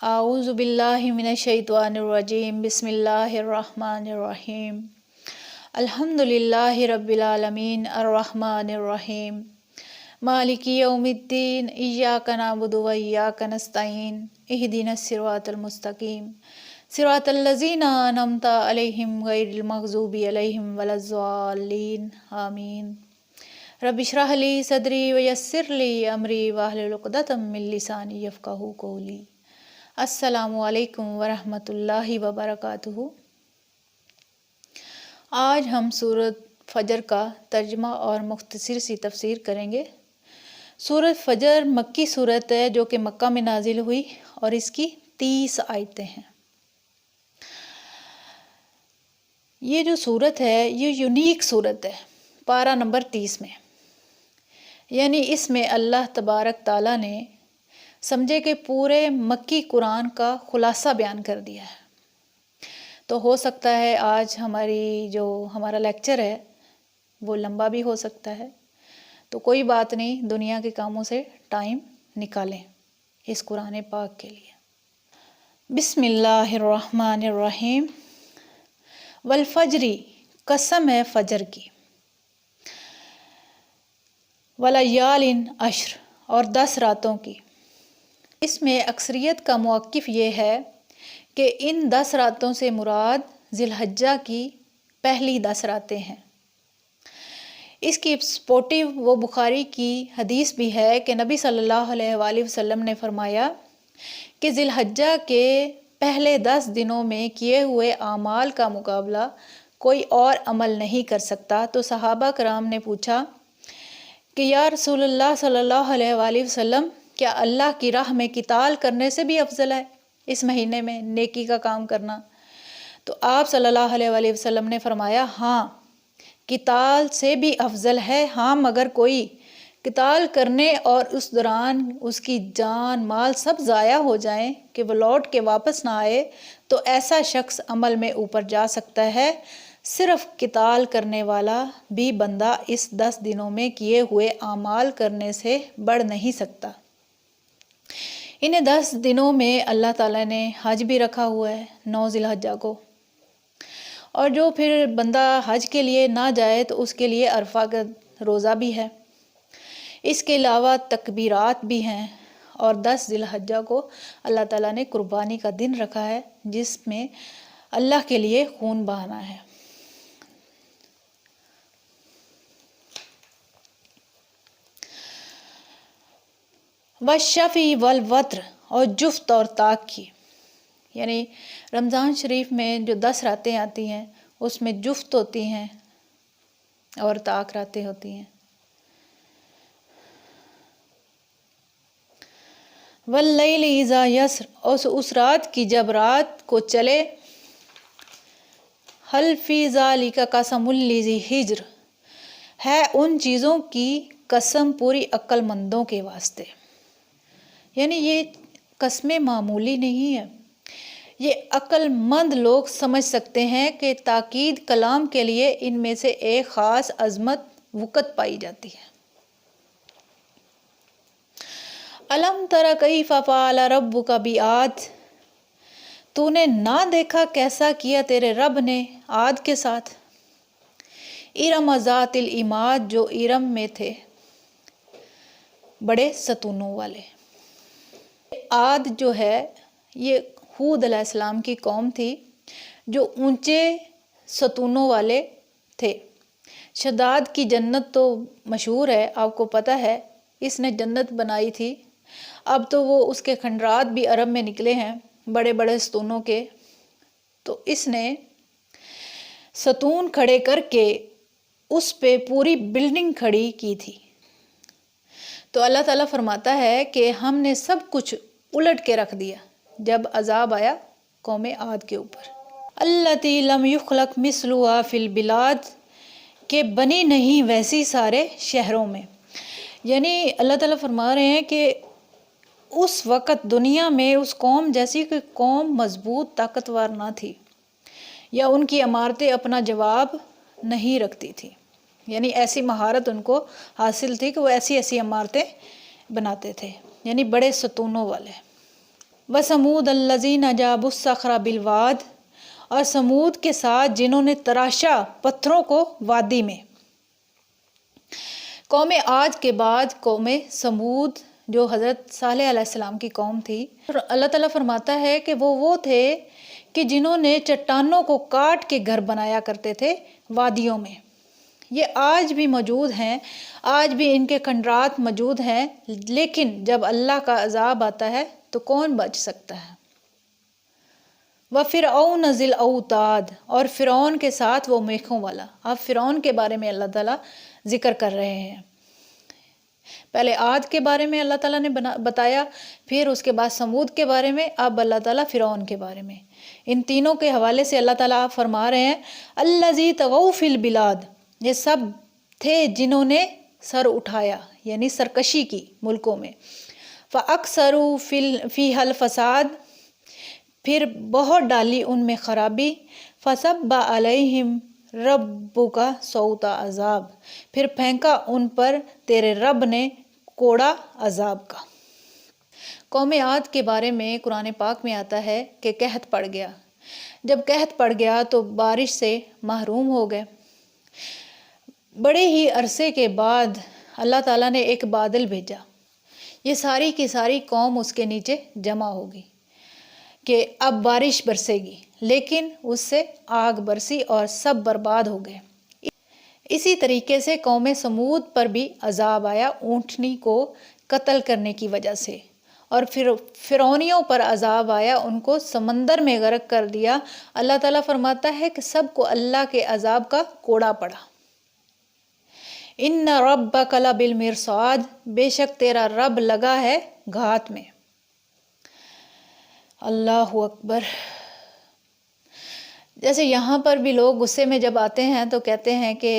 اعوذ باللہ من الشیطان الرجیم بسم اللہ الرحمن الرحیم الحمد للہ رب العالمین الرحمن الرحیم مالک یوم الدین ایاک نعبد و ایاک نستعین اہدنا الصراط المستقیم صراط الذین انعمت علیہم غیر المغضوب علیہم ولا الضالین آمین رب اشرح لی صدری ویسر لی امری واحلل عقدۃ من لسانی یفقہوا قولی۔ السلام علیکم ورحمۃ اللہ وبرکاتہ۔ آج ہم سورۃ فجر کا ترجمہ اور مختصر سی تفسیر کریں گے۔ سورۃ فجر مکی سورت ہے جو کہ مکہ میں نازل ہوئی اور اس کی 30 آیتیں ہیں۔ یہ جو سورت ہے یہ یونیک سورت ہے، پارہ نمبر 30 میں، یعنی اس میں اللہ تبارک تعالیٰ نے سمجھے کہ پورے مکی قرآن کا خلاصہ بیان کر دیا ہے۔ تو ہو سکتا ہے آج ہمارا لیکچر ہے وہ لمبا بھی ہو سکتا ہے، تو کوئی بات نہیں، دنیا کے کاموں سے ٹائم نکالیں اس قرآن پاک کے لیے۔ بسم اللہ الرحمن الرحیم۔ والفجری، قسم ہے فجر کی، ولیال عشر، اور 10 راتوں کی۔ اس میں اکثریت کا موقف یہ ہے کہ ان 10 راتوں سے مراد ذی الحجہ کی پہلی 10 راتیں ہیں۔ اس کی سپورٹیو وہ بخاری کی حدیث بھی ہے کہ نبی صلی اللہ علیہ وآلہ وسلم نے فرمایا کہ ذی الحجہ کے پہلے 10 دنوں میں کیے ہوئے اعمال کا مقابلہ کوئی اور عمل نہیں کر سکتا۔ تو صحابہ کرام نے پوچھا کہ یا رسول اللہ صلی اللہ علیہ وآلہ وسلم، کیا اللہ کی راہ میں قتال کرنے سے بھی افضل ہے اس مہینے میں نیکی کا کام کرنا؟ تو آپ صلی اللہ علیہ وآلہ وسلم نے فرمایا ہاں، قتال سے بھی افضل ہے، ہاں مگر کوئی قتال کرنے اور اس دوران اس کی جان مال سب ضائع ہو جائیں کہ وہ لوٹ کے واپس نہ آئے، تو ایسا شخص عمل میں اوپر جا سکتا ہے۔ صرف قتال کرنے والا بھی بندہ اس 10 دنوں میں کیے ہوئے اعمال کرنے سے بڑھ نہیں سکتا۔ انہیں 10 دنوں میں اللہ تعالیٰ نے حج بھی رکھا ہوا ہے 9 ذی الحجہ کو، اور جو پھر بندہ حج کے لیے نہ جائے تو اس کے لیے عرفہ کا روزہ بھی ہے۔ اس کے علاوہ تکبیرات بھی ہیں، اور 10 ذی الحجہ کو اللہ تعالیٰ نے قربانی کا دن رکھا ہے جس میں اللہ کے لیے خون بہانا ہے۔ والشفع والوتر، اور جفت اور طاق کی، یعنی رمضان شریف میں جو 10 راتیں آتی ہیں اس میں جفت ہوتی ہیں اور طاق راتیں ہوتی ہیں۔ واللیل اذا یسر، اور اس رات کی جب رات کو چلے۔ حل فی ذالک قسم لذی حجر، ہے ان چیزوں کی قسم پوری عقل مندوں کے واسطے، یعنی یہ قسمیں معمولی نہیں ہیں، یہ عقل مند لوگ سمجھ سکتے ہیں کہ تاکید کلام کے لیے ان میں سے ایک خاص عظمت وقت پائی جاتی ہے۔ الم تر کیف فعل ربک بعاد، تو نے نہ دیکھا کیسا کیا تیرے رب نے عاد کے ساتھ۔ ارم ذات العماد، جو ارم میں تھے بڑے ستونوں والے۔ عاد جو ہے یہ ہود علیہ السلام کی قوم تھی جو اونچے ستونوں والے تھے۔ شداد کی جنت تو مشہور ہے، آپ کو پتہ ہے، اس نے جنت بنائی تھی، اب تو وہ اس کے کھنڈرات بھی عرب میں نکلے ہیں بڑے بڑے ستونوں کے۔ تو اس نے ستون کھڑے کر کے اس پہ پوری بلڈنگ کھڑی کی تھی۔ تو اللہ تعالیٰ فرماتا ہے کہ ہم نے سب کچھ الٹ کے رکھ دیا جب عذاب آیا قوم عاد کے اوپر۔ التی لم یخلق مثلها فی البلاد، کہ بنی نہیں ویسی سارے شہروں میں، یعنی اللہ تعالیٰ فرما رہے ہیں کہ اس وقت دنیا میں اس قوم جیسی کوئی قوم مضبوط طاقتور نہ تھی، یا ان کی عمارتیں اپنا جواب نہیں رکھتی تھی، یعنی ایسی مہارت ان کو حاصل تھی کہ وہ ایسی ایسی عمارتیں بناتے تھے، یعنی بڑے ستونوں والے۔ وَثَمُودَ الَّذِينَ جَابُوا الصَّخْرَ بِالْوَادِ، اور سمود کے ساتھ جنہوں نے تراشا پتھروں کو وادی میں۔ قوم عاد کے بعد قوم سمود جو حضرت صالح علیہ السلام کی قوم تھی، اللہ تعالیٰ فرماتا ہے کہ وہ تھے کہ جنہوں نے چٹانوں کو کاٹ کے گھر بنایا کرتے تھے وادیوں میں۔ یہ آج بھی موجود ہیں، آج بھی ان کے کھنڈرات موجود ہیں، لیکن جب اللہ کا عذاب آتا ہے تو کون بچ سکتا ہے؟ وَفِرْعَوْنَ ذِی الْأَوْتَادِ، اور فرعون کے ساتھ وہ میخوں والا۔ اب فرعون کے بارے میں اللہ تعالیٰ ذکر کر رہے ہیں۔ پہلے عاد کے بارے میں اللہ تعالیٰ نے بتایا، پھر اس کے بعد سمود کے بارے میں، اب اللہ تعالیٰ فرعون کے بارے میں۔ ان تینوں کے حوالے سے اللہ تعالیٰ فرما رہے ہیں الَّذِی طَغَوْا فِی الْبِلَادِ، یہ سب تھے جنہوں نے سر اٹھایا یعنی سرکشی کی ملکوں میں۔ فَأَكْثَرُوا فِیہَا الْفَسَادَ، پھر بہت ڈالی ان میں خرابی۔ فَصَبَّ عَلَیہم رَبُّکَ صَوْتَ عذاب، پھر پھینکا ان پر تیرے رب نے کوڑا عذاب کا۔ قوم عاد کے بارے میں قرآن پاک میں آتا ہے کہ قحط پڑ گیا۔ جب قحط پڑ گیا تو بارش سے محروم ہو گئے۔ بڑے ہی عرصے کے بعد اللہ تعالیٰ نے ایک بادل بھیجا، یہ ساری کی ساری قوم اس کے نیچے جمع ہوگی کہ اب بارش برسے گی، لیکن اس سے آگ برسی اور سب برباد ہو گئے۔ اسی طریقے سے قوم سمود پر بھی عذاب آیا اونٹنی کو قتل کرنے کی وجہ سے، اور پھر فرعونیوں پر عذاب آیا، ان کو سمندر میں غرق کر دیا۔ اللہ تعالیٰ فرماتا ہے کہ سب کو اللہ کے عذاب کا کوڑا پڑا۔ ان ربک لبالمرصاد، بے شک تیرا رب لگا ہے گھات میں۔ اللہ اکبر۔ جیسے یہاں پر بھی لوگ غصے میں جب آتے ہیں تو کہتے ہیں کہ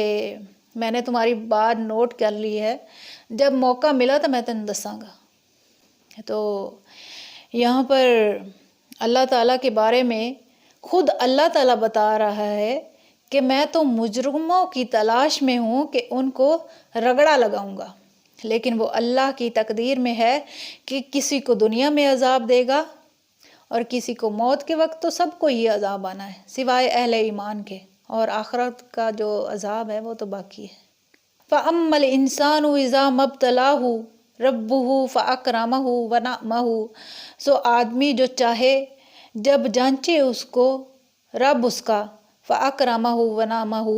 میں نے تمہاری بات نوٹ کر لی ہے، جب موقع ملا تو میں تمہیں دساں گا۔ تو یہاں پر اللہ تعالیٰ کے بارے میں خود اللہ تعالیٰ بتا رہا ہے کہ میں تو مجرموں کی تلاش میں ہوں کہ ان کو رگڑا لگاؤں گا، لیکن وہ اللہ کی تقدیر میں ہے کہ کسی کو دنیا میں عذاب دے گا اور کسی کو موت کے وقت، تو سب کو یہ عذاب آنا ہے سوائے اہل ایمان کے، اور آخرت کا جو عذاب ہے وہ تو باقی ہے۔ فَأَمَّا الْإِنسَانُ إِذَا مَا ابْتَلَاهُ رَبُّهُ فَأَكْرَمَهُ وَنَعَّمَهُ، سو آدمی جو چاہے جب جانچے اس کو رب اس کا، فَأَكْرَمَهُ وَنَعَّمَهُ،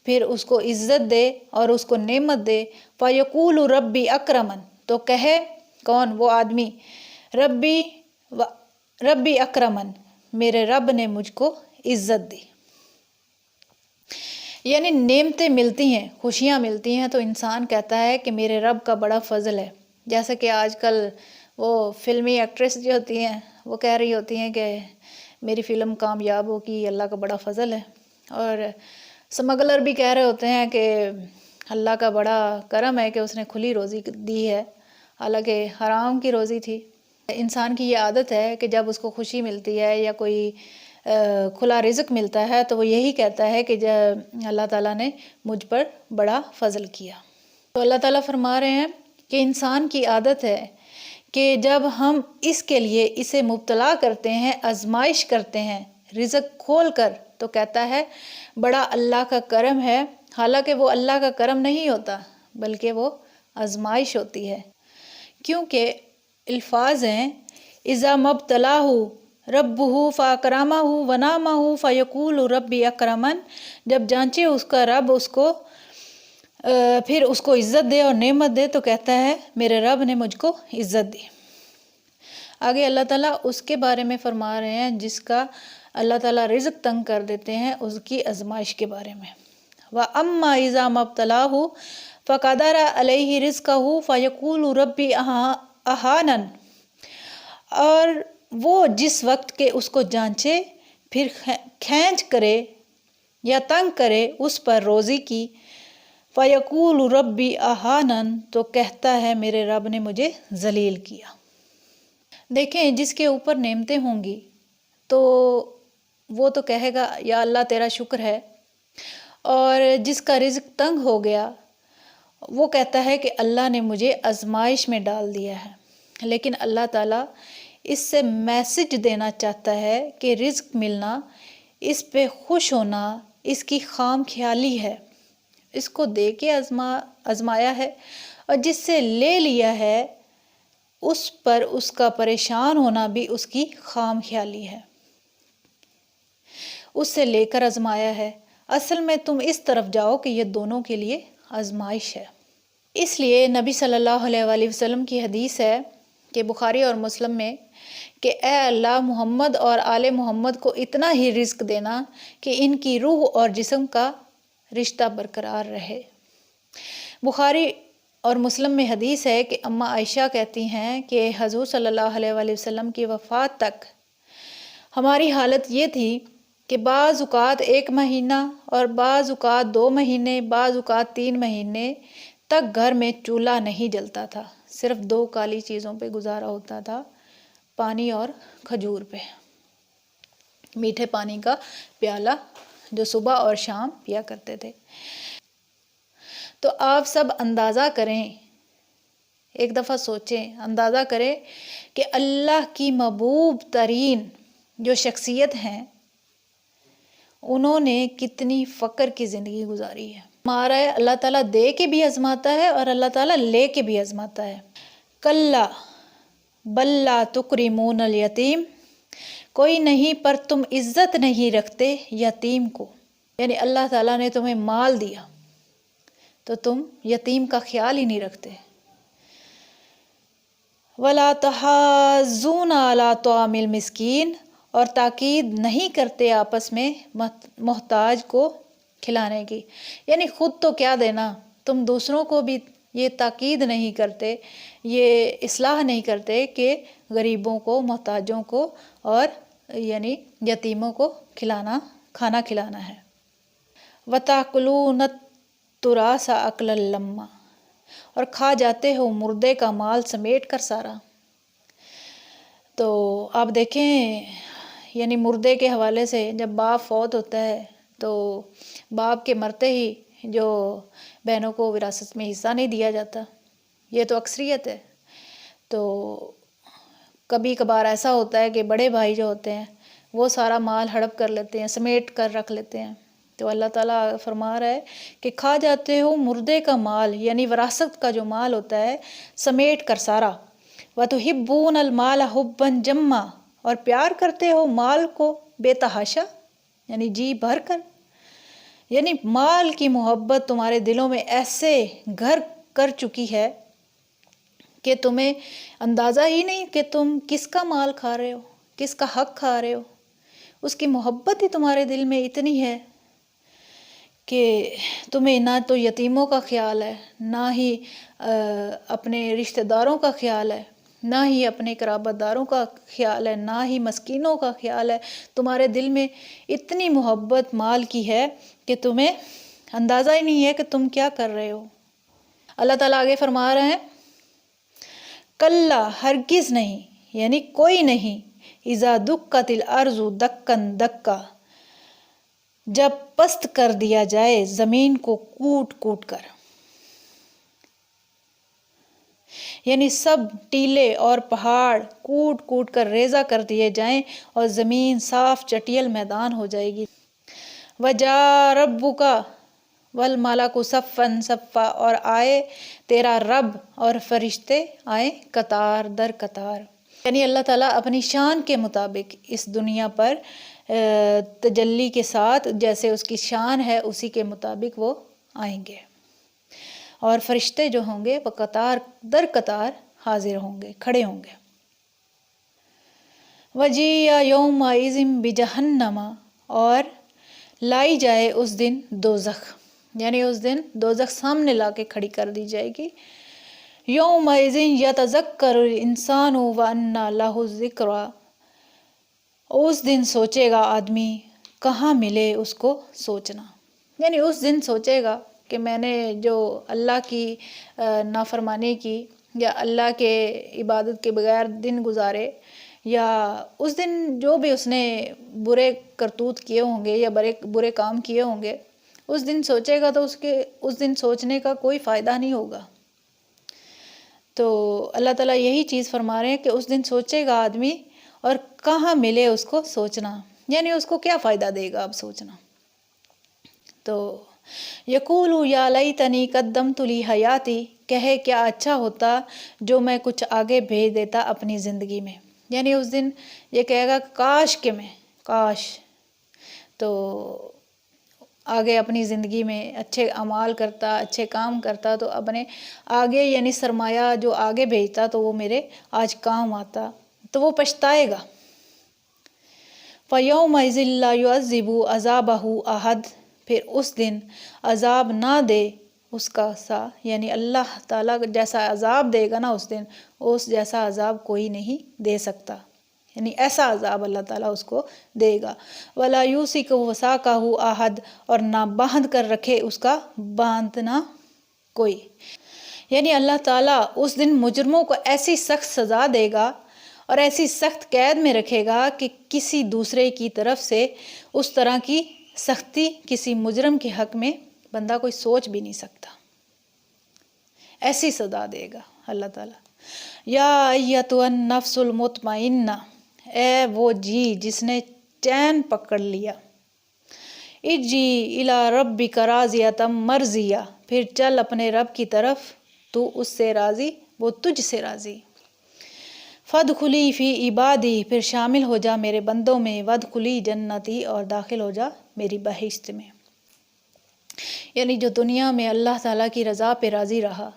پھر اس کو عزت دے اور اس کو نعمت دے، فَيَقُولُ رَبِّي أَكْرَمَنِ، تو کہے کون؟ وہ آدمی، ربی اکرمن، میرے رب نے مجھ کو عزت دی۔ یعنی نعمتیں ملتی ہیں، خوشیاں ملتی ہیں تو انسان کہتا ہے کہ میرے رب کا بڑا فضل ہے۔ جیسے کہ آج کل وہ فلمی ایکٹریس جو ہوتی ہیں وہ کہہ رہی ہوتی ہیں کہ میری فلم کامیاب ہوگی، اللہ کا بڑا فضل ہے، اور سمگلر بھی کہہ رہے ہوتے ہیں کہ اللہ کا بڑا کرم ہے کہ اس نے کھلی روزی دی ہے، حالانکہ حرام کی روزی تھی۔ انسان کی یہ عادت ہے کہ جب اس کو خوشی ملتی ہے یا کوئی کھلا رزق ملتا ہے تو وہ یہی کہتا ہے کہ اللہ تعالیٰ نے مجھ پر بڑا فضل کیا۔ تو اللہ تعالیٰ فرما رہے ہیں کہ انسان کی عادت ہے کہ جب ہم اس کے لیے اسے مبتلا کرتے ہیں، آزمائش کرتے ہیں رزق کھول کر، تو کہتا ہے بڑا اللہ کا کرم ہے، حالانکہ وہ اللہ کا کرم نہیں ہوتا بلکہ وہ آزمائش ہوتی ہے، کیونکہ الفاظ ہیں اذا مبتلاہ ربہ فاکرمہ ونعمہ فیقول ربی اکرمن، جب جانچے اس کا رب اس کو پھر اس کو عزت دے اور نعمت دے تو کہتا ہے میرے رب نے مجھ کو عزت دی۔ آگے اللہ تعالیٰ اس کے بارے میں فرما رہے ہیں جس کا اللہ تعالیٰ رزق تنگ کر دیتے ہیں، اس کی آزمائش کے بارے میں۔ وَأَمَّا إِذَا مَا ابْتَلَاهُ فَقَدَرَ عَلَيْهِ رِزْقَهُ فَيَقُولُ رَبِّي أَهَانَنِ، اور وہ جس وقت کے اس کو جانچے پھر کھینچ کرے یا تنگ کرے اس پر روزی کی، فَيَقُولُ رَبِّي أَهَانَنِ، تو کہتا ہے میرے رب نے مجھے ذلیل کیا۔ دیکھیں جس کے اوپر نعمتیں ہوں گی تو وہ تو کہے گا یا اللہ تیرا شکر ہے، اور جس کا رزق تنگ ہو گیا وہ کہتا ہے کہ اللہ نے مجھے آزمائش میں ڈال دیا ہے۔ لیکن اللہ تعالیٰ اس سے میسج دینا چاہتا ہے کہ رزق ملنا، اس پہ خوش ہونا اس کی خام خیالی ہے، اس کو دے کے آزمایا ہے، اور جس سے لے لیا ہے اس پر اس کا پریشان ہونا بھی اس کی خام خیالی ہے، اس سے لے کر آزمایا ہے۔ اصل میں تم اس طرف جاؤ کہ یہ دونوں کے لیے آزمائش ہے۔ اس لیے نبی صلی اللہ علیہ وآلہ وسلم کی حدیث ہے کہ بخاری اور مسلم میں کہ اے اللہ محمد اور آل محمد کو اتنا ہی رزق دینا کہ ان کی روح اور جسم کا رشتہ برقرار رہے۔ بخاری اور مسلم میں حدیث ہے کہ اماں عائشہ کہتی ہیں کہ حضور صلی اللہ علیہ وآلہ وسلم کی وفات تک ہماری حالت یہ تھی کہ بعض اوقات 1 مہینہ اور بعض اوقات 2 مہینے، بعض اوقات 3 مہینے تک گھر میں چولہا نہیں جلتا تھا، صرف 2 کالی چیزوں پہ گزارا ہوتا تھا، پانی اور کھجور پہ، میٹھے پانی کا پیالہ جو صبح اور شام پیا کرتے تھے۔ تو آپ سب اندازہ کریں، ایک دفعہ سوچیں، اندازہ کریں کہ اللہ کی محبوب ترین جو شخصیت ہیں انہوں نے کتنی فقر کی زندگی گزاری ہے۔ ہمارا اللہ تعالیٰ دے کے بھی آزماتا ہے اور اللہ تعالیٰ لے کے بھی آزماتا ہے۔ کلا بل لا تکرمون الیتیم، کوئی نہیں پر تم عزت نہیں رکھتے یتیم کو، یعنی اللہ تعالیٰ نے تمہیں مال دیا تو تم یتیم کا خیال ہی نہیں رکھتے۔ وَلَا تَحَاضُّونَ عَلَىٰ طَعَامِ الْمِسْكِينِ، اور تاکید نہیں کرتے آپس میں محتاج کو کھلانے کی، یعنی خود تو کیا دینا، تم دوسروں کو بھی یہ تاکید نہیں کرتے، یہ اصلاح نہیں کرتے کہ غریبوں کو، محتاجوں کو اور یعنی یتیموں کو کھانا کھلانا ہے۔ وَتَأْكُلُونَ التُّرَاثَ أَكْلًا لَمًّا، اور کھا جاتے ہو مردے کا مال سمیٹ کر سارا۔ تو آپ دیکھیں یعنی مردے کے حوالے سے جب باپ فوت ہوتا ہے تو باپ کے مرتے ہی جو بہنوں کو وراثت میں حصہ نہیں دیا جاتا، یہ تو اکثریت ہے۔ تو کبھی کبھار ایسا ہوتا ہے کہ بڑے بھائی جو ہوتے ہیں وہ سارا مال ہڑپ کر لیتے ہیں، سمیٹ کر رکھ لیتے ہیں۔ تو اللہ تعالیٰ فرما رہا ہے کہ کھا جاتے ہو مردے کا مال، یعنی وراثت کا جو مال ہوتا ہے سمیٹ کر سارا۔ وَتُحِبُّونَ الْمَالَ حُبًّا جَمًّا، اور پیار کرتے ہو مال کو بے تحاشا، یعنی جی بھر کر، یعنی مال کی محبت تمہارے دلوں میں ایسے گھر کر چکی ہے کہ تمہیں اندازہ ہی نہیں کہ تم کس کا مال کھا رہے ہو، کس کا حق کھا رہے ہو۔ اس کی محبت ہی تمہارے دل میں اتنی ہے کہ تمہیں نہ تو یتیموں کا خیال ہے، نہ ہی اپنے رشتہ داروں کا خیال ہے، نہ ہی اپنے قرابت داروں کا خیال ہے، نہ ہی مسکینوں کا خیال ہے۔ تمہارے دل میں اتنی محبت مال کی ہے کہ تمہیں اندازہ ہی نہیں ہے کہ تم کیا کر رہے ہو۔ اللہ تعالیٰ آگے فرما رہے ہیں کلا، ہرگز نہیں، یعنی کوئی نہیں، اذا دکت الارض دکن دکا، جب پست کر دیا جائے زمین کو کوٹ کوٹ کر، یعنی سب ٹیلے اور پہاڑ کوٹ کوٹ کر ریزہ کر دیے جائیں اور زمین صاف چٹیل میدان ہو جائے گی۔ وَجَاءَ رَبُّكَ وَالْمَلَكُ صَفًّا صَفًّا، اور آئے تیرا رب اور فرشتے آئے قطار در قطار، یعنی اللہ تعالیٰ اپنی شان کے مطابق اس دنیا پر تجلی کے ساتھ جیسے اس کی شان ہے اسی کے مطابق وہ آئیں گے، اور فرشتے جو ہوں گے وہ قطار در قطار حاضر ہوں گے، کھڑے ہوں گے۔ وَجِیَّ یَوْمَئِذٍ بِجَہَنَّمَ، اور لائی جائے اس دن دوزخ، یعنی اس دن دوزخ سامنے لا کے کھڑی کر دی جائے گی۔ یومئذ یتذکر الانسان وانیٰ لہ الذکریٰ، اس دن سوچے گا آدمی، کہاں ملے اس کو سوچنا، یعنی اس دن سوچے گا کہ میں نے جو اللہ کی نافرمانی کی یا اللہ کے عبادت کے بغیر دن گزارے، یا اس دن جو بھی اس نے برے کرتوت کیے ہوں گے یا برے کام کیے ہوں گے، اس دن سوچے گا تو اس دن سوچنے کا کوئی فائدہ نہیں ہوگا۔ تو اللہ تعالیٰ یہی چیز فرما رہے ہیں کہ اس دن سوچے گا آدمی اور کہاں ملے اس کو سوچنا، یعنی اس کو کیا فائدہ دے گا اب سوچنا۔ تو یقول یا لیتنی قدمت لی حیاتی، کہے کیا اچھا ہوتا جو میں کچھ آگے بھیج دیتا اپنی زندگی میں، یعنی اس دن یہ کہے گا کاش کہ میں کاش تو آگے اپنی زندگی میں اچھے اعمال کرتا، اچھے کام کرتا، تو اپنے آگے یعنی سرمایہ جو آگے بھیجتا تو وہ میرے آج کام آتا، تو وہ پچھتائے گا۔ فَيَوْمَئِذٍ لَا يُعَذِّبُ عَذَابَهُ أَحَدٌ، پھر اس دن عذاب نہ دے اس کا سا، یعنی اللہ تعالیٰ جیسا عذاب دے گا نا اس دن، اس جیسا عذاب کوئی نہیں دے سکتا، یعنی ایسا عذاب اللہ تعالیٰ اس کو دے گا۔ وَلَا يُوثِقُ وَثَاقَهُ أَحَدٌ، اور نہ باندھ کر رکھے اس کا باندھنا کوئی، یعنی اللہ تعالیٰ اس دن مجرموں کو ایسی سخت سزا دے گا اور ایسی سخت قید میں رکھے گا کہ کسی دوسرے کی طرف سے اس طرح کی سختی کسی مجرم کے حق میں بندہ کوئی سوچ بھی نہیں سکتا، ایسی سزا دے گا اللہ تعالیٰ۔ یا ایتھا النفس المطمئنہ، اے وہ جی جس نے چین پکڑ لیا، ارجعی الی ربک راضیۃ مرضیہ، پھر چل اپنے رب کی طرف تو اس سے راضی، وہ تجھ سے راضی۔ فادخلی فی عبادی، پھر شامل ہو جا میرے بندوں میں، وادخلی جنتی، اور داخل ہو جا میری بہشت میں۔ یعنی جو دنیا میں اللہ تعالیٰ کی رضا پہ راضی رہا،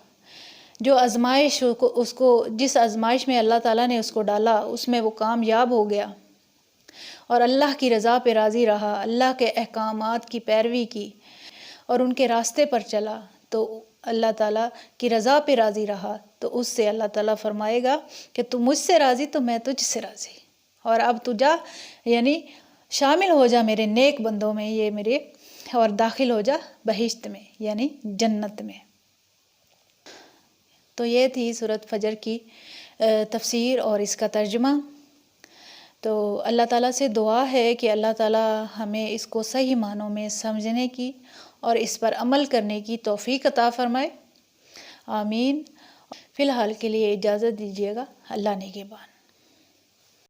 جو آزمائش اس کو جس آزمائش میں اللہ تعالیٰ نے اس کو ڈالا اس میں وہ کامیاب ہو گیا اور اللہ کی رضا پہ راضی رہا، اللہ کے احکامات کی پیروی کی اور ان کے راستے پر چلا، تو اللہ تعالیٰ کی رضا پہ راضی رہا، تو اس سے اللہ تعالیٰ فرمائے گا کہ تو مجھ سے راضی تو میں تجھ سے راضی، اور اب تو جا یعنی شامل ہو جا میرے نیک بندوں میں، یہ میرے، اور داخل ہو جا بہشت میں یعنی جنت میں۔ تو یہ تھی سورۃ فجر کی تفسیر اور اس کا ترجمہ۔ تو اللہ تعالیٰ سے دعا ہے کہ اللہ تعالیٰ ہمیں اس کو صحیح معنوں میں سمجھنے کی اور اس پر عمل کرنے کی توفیق عطا فرمائے، آمین۔ فی الحال کے لیے اجازت دیجیے گا، اللہ نگہبان۔